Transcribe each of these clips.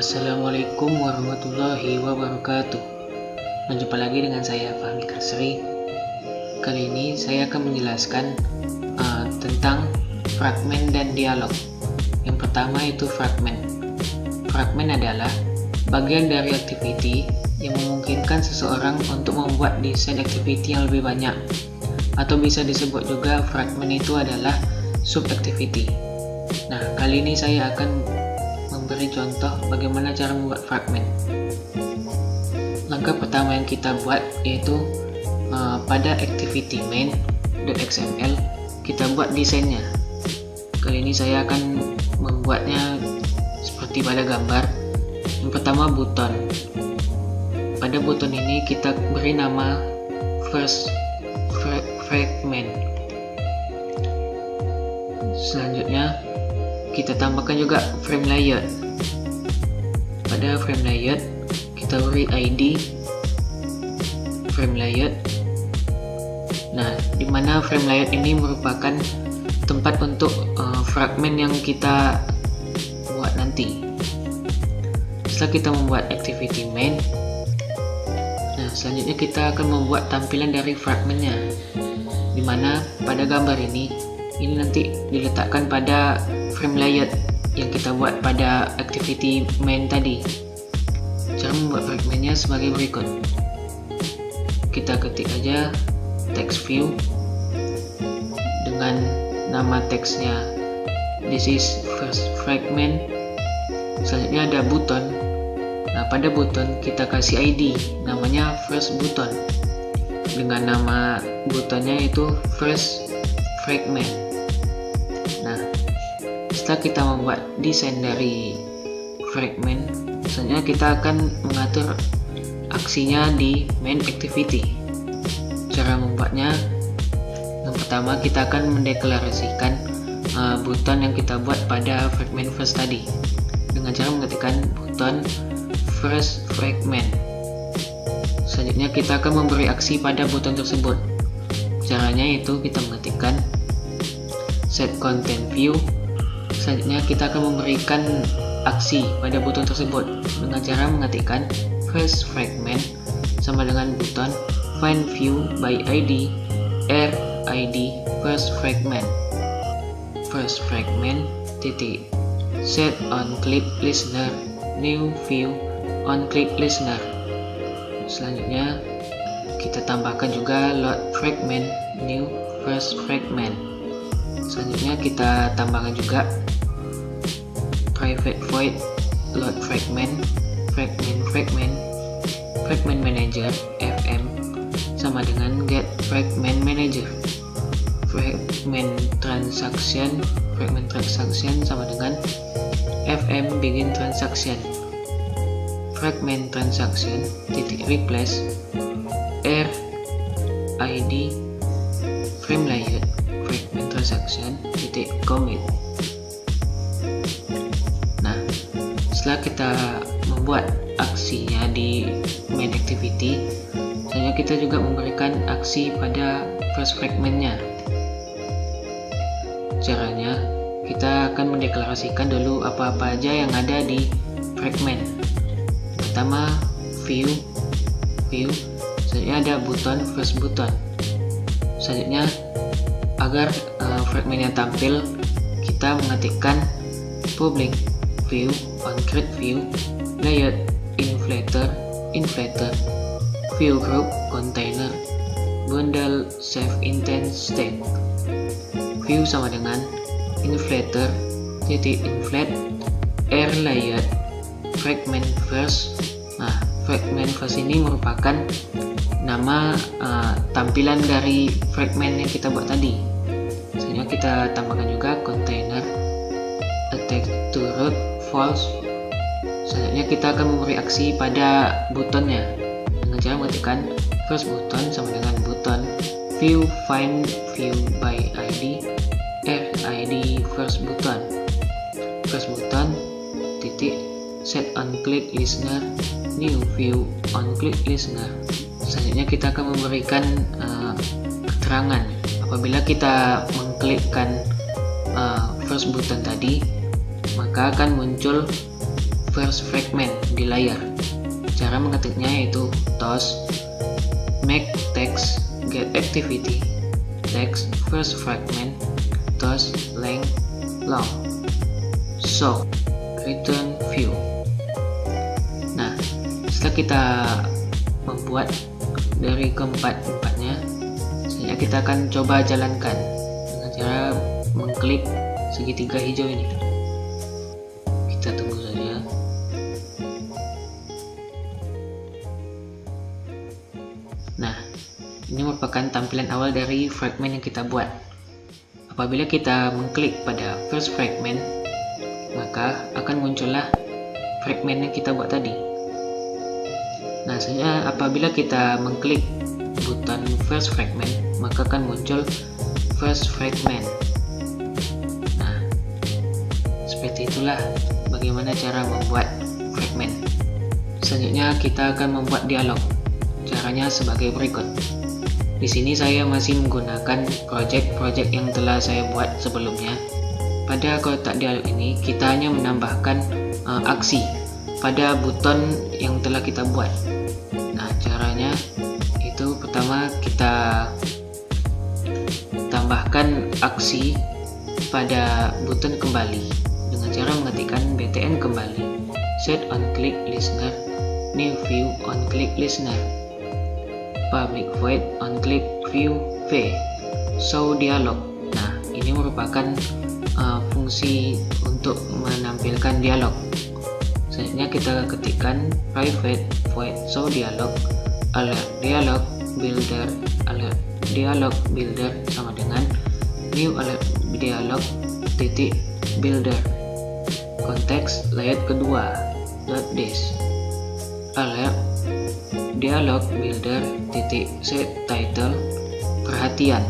Assalamualaikum warahmatullahi wabarakatuh. Berjumpa lagi dengan saya Fahmi Karsri. Kali ini saya akan menjelaskan tentang fragmen dan dialog. Yang pertama itu fragmen. Fragmen adalah bagian dari activity yang memungkinkan seseorang untuk membuat desain activity yang lebih banyak, atau bisa disebut juga fragmen itu adalah sub-activity. Nah, kali ini saya akan memberi contoh bagaimana cara membuat fragmen. Langkah pertama yang kita buat yaitu pada activity main.xml kita buat desainnya. Kali ini saya akan membuatnya seperti pada gambar. Yang pertama button. Pada button ini kita beri nama first fragment. Selanjutnya kita tambahkan juga frame layout. Pada frame layout kita beri ID frame layout. Nah, dimana frame layout ini merupakan tempat untuk fragmen yang kita buat nanti. Setelah kita membuat activity main, nah selanjutnya kita akan membuat tampilan dari fragmennya, dimana pada gambar ini nanti diletakkan pada frame layout yang kita buat pada activity main tadi. Cara membuat fragmennya sebagai berikut. Kita ketik aja text view dengan nama teksnya this is first fragment. Selanjutnya ada button. Nah, pada button kita kasih ID namanya first button dengan nama buttonnya itu first fragment. Nah, setelah kita membuat desain dari fragment, selanjutnya kita akan mengatur aksinya di main activity. Cara membuatnya, yang pertama kita akan mendeklarasikan button yang kita buat pada fragment first tadi dengan cara mengetikkan button first fragment. Selanjutnya kita akan memberi aksi pada button tersebut. Caranya itu kita mengetikkan set content view. Selanjutnya kita akan memberikan aksi pada button tersebut dengan cara mengetikkan first fragment sama dengan button find view by ID RID first fragment titik set on click listener new view on click listener. Selanjutnya kita tambahkan juga load fragment new first fragment. Selanjutnya kita tambahkan juga private void load fragment manager fm sama dengan get fragment manager fragment transaction sama dengan fm begin transaction fragment transaction titik replace RID frame layout fragment transaction titik commit. Nah, setelah kita membuat aksinya di main activity, selanjutnya kita juga memberikan aksi pada first fragmentnya. Caranya, kita akan mendeklarasikan dulu apa-apa aja yang ada di fragment. Pertama, view, selanjutnya ada button first button. Selanjutnya, agar fragmentnya tampil, kita mengetikkan public view on create view layout inflator view group container bundle save intent state view sama dengan inflator titik inflate air layout fragment first. Nah, fragment first ini merupakan nama tampilan dari fragment yang kita buat tadi. Selanjutnya kita tambahkan juga container attack to root false. Selanjutnya kita akan memberi aksi pada buttonnya dengan cara mengetikkan first button sama dengan button view find view by ID RID first button titik set on click listener new view on click listener. Selanjutnya kita akan memberikan keterangan apabila kita mengklikkan first button tadi, maka akan muncul first fragment di layar. Cara mengetiknya yaitu toast make text get activity text first fragment toast length long show return view. Nah, setelah kita membuat dari keempat-empatnya, selanjutnya kita akan coba jalankan dengan cara mengklik segitiga hijau ini. Kita tunggu saja. Nah, ini merupakan tampilan awal dari fragment yang kita buat. Apabila kita mengklik pada first fragment, maka akan muncullah fragment yang kita buat tadi. Nah, selanjutnya apabila kita mengklik button first fragment, maka akan muncul first fragment. Nah, seperti itulah bagaimana cara membuat fragment. Selanjutnya kita akan membuat dialog. Caranya sebagai berikut. Di sini saya masih menggunakan project yang telah saya buat sebelumnya. Pada kotak dialog ini kita hanya menambahkan aksi pada buton yang telah kita buat. Nah, caranya itu pertama kita tambahkan aksi pada buton kembali dengan cara mengetikkan btn kembali, set on click listener, new view on click listener, public void on click view v, show dialog. Nah, ini merupakan fungsi untuk menampilkan dialog. Selanjutnya kita ketikkan private void show dialog alert dialog builder sama dengan new alert dialog titik builder konteks layout kedua dot this alert dialog builder titik set title perhatian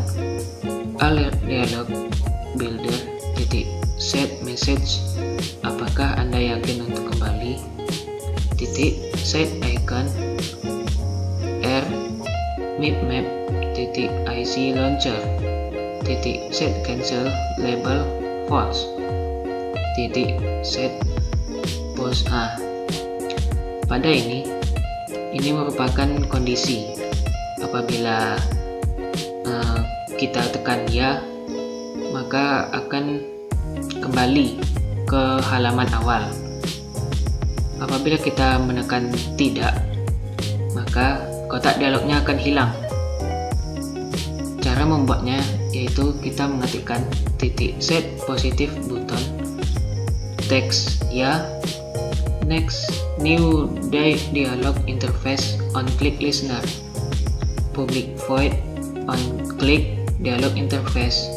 alert dialog builder titik set message apakah Anda yakin untuk kembali titik set icon r map titik IC launcher titik set cancel label false titik set pause A. Pada ini merupakan kondisi apabila kita tekan ya, maka akan kembali ke halaman awal. Apabila kita menekan tidak, maka kotak dialognya akan hilang. Cara membuatnya yaitu kita mengetikkan titik set positif button text ya, next new dialog interface on click listener, public void on click dialog interface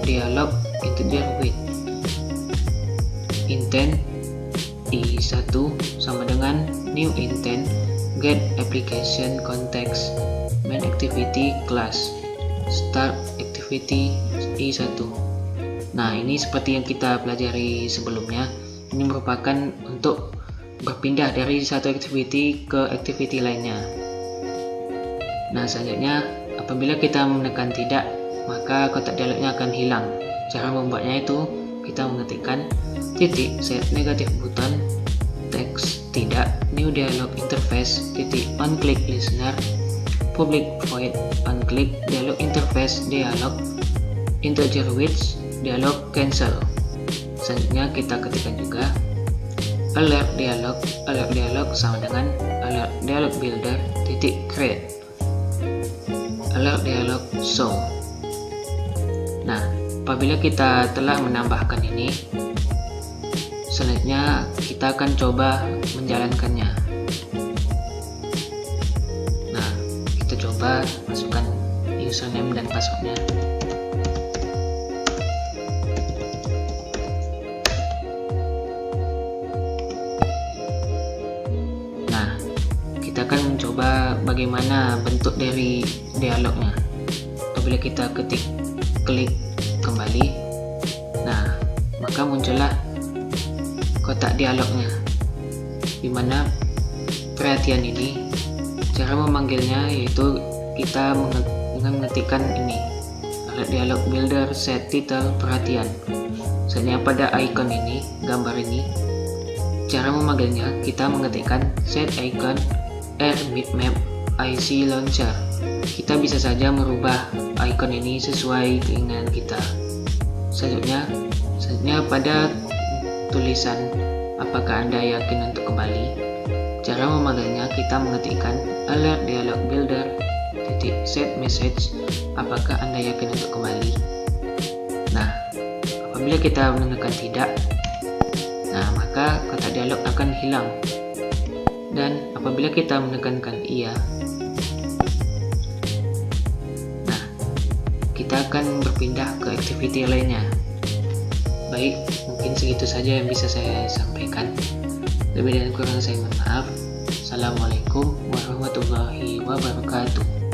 dialog integer width, intent i1 sama dengan new intent get application context main activity class start activity i1. Nah, ini seperti yang kita pelajari sebelumnya, ini merupakan untuk berpindah dari satu activity ke activity lainnya. Nah, selanjutnya apabila kita menekan tidak, maka kotak dialognya akan hilang. Cara membuatnya itu kita mengetikkan titik set negatif button text tidak new dialog interface titik on click listener public void on click dialog interface dialog integer width dialog cancel. Selanjutnya kita ketikkan juga alert dialog sama dengan alert dialog builder titik create alert dialog show. Nah, apabila kita telah menambahkan ini, selanjutnya kita akan coba menjalankannya. Nah, kita coba masukkan username dan passwordnya. Nah, kita akan mencoba bagaimana bentuk dari dialognya. Apabila kita klik kembali, nah maka muncullah kotak dialognya, dimana perhatian ini cara memanggilnya yaitu kita mengetikkan ini alert dialog builder set title perhatian. Selanjutnya pada icon ini, gambar ini, Cara memagangnya, kita mengetikkan set icon air bitmap IC launcher. Kita bisa saja merubah icon ini sesuai keinginan kita. Selanjutnya pada tulisan apakah Anda yakin untuk kembali, cara memagangnya kita mengetikkan alert dialog builder set message apakah Anda yakin untuk kembali. Nah, apabila kita menekan tidak, maka kotak dialog akan hilang. Dan apabila kita menekankan iya, kita akan berpindah ke activity lainnya. Baik, mungkin segitu saja yang bisa saya sampaikan. Lebih dan kurang saya mohon maaf. Assalamualaikum warahmatullahi wabarakatuh.